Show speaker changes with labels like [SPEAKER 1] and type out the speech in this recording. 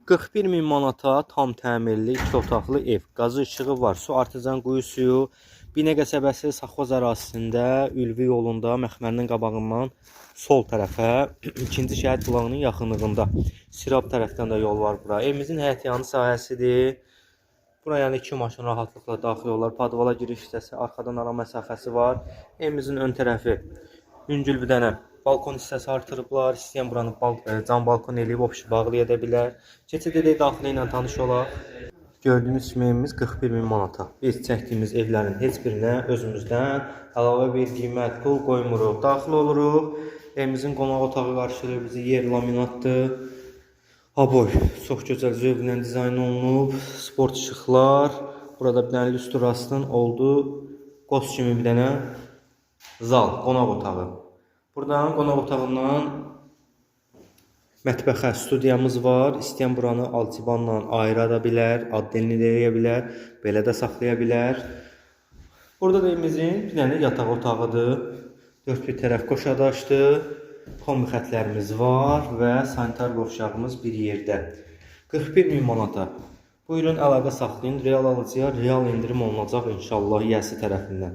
[SPEAKER 1] 41 min manata tam təmirli 2 otaqlı ev. Qazı işığı var. Su artezan quyu suyu. Binə qəsəbəsi Saxoz ərazisində Ülvi yolunda Məxmərinin qabağından sol tərəfə 2-ci şəhid bulağının yaxınlığında. Sirab tərəfdən də yol var bura. Evimizin həyətyanı sahəsidir. Buraya yəni 2 maşın rahatlıqla daxil olar. Padvala giriş hissəsi, arxadan ara məsafəsi var. Evimizin ön tərəfi yüngül bir dənə balkon hissəsi artırıblar. İstəyən buranı cam balkon eləyib opşu bağlaya da bilər. Keçid edək daxili ilə tanış olaq. Gördüyünüz kimi evimiz 41 min manata. Biz çəkdiyimiz evlərin heç birinə özümüzdən əlavə bir qiymət, pul qoymuruq. Daxil oluruq. Evimizin qonaq otağı qarşılayır bizi. Yer laminatdır. Aboy çox gözəl zövqlə dizayn olunub. Sport işıqlar. Burada bir dənə lüstrasının olduğu qoz kimi bir dənə zal, qonaq otağı. Buradan qonaq otağından mətbəxə, studiyamız var. İstəyən buranı alçıbanla ayıra bilər, addenli də eləyə bilər, belə də saxlaya bilər. Burada da evimizin bir dənə yataq otağıdır. Dörd bir tərəf qoşadaşdır. Kombi xətlərimiz var və sanitar qovşağımız bir yerdə. 41 min manata. Buyurun əlaqə saxlayın. Real alıcıya real indirim olunacaq inşallah yəsi tərəfindən.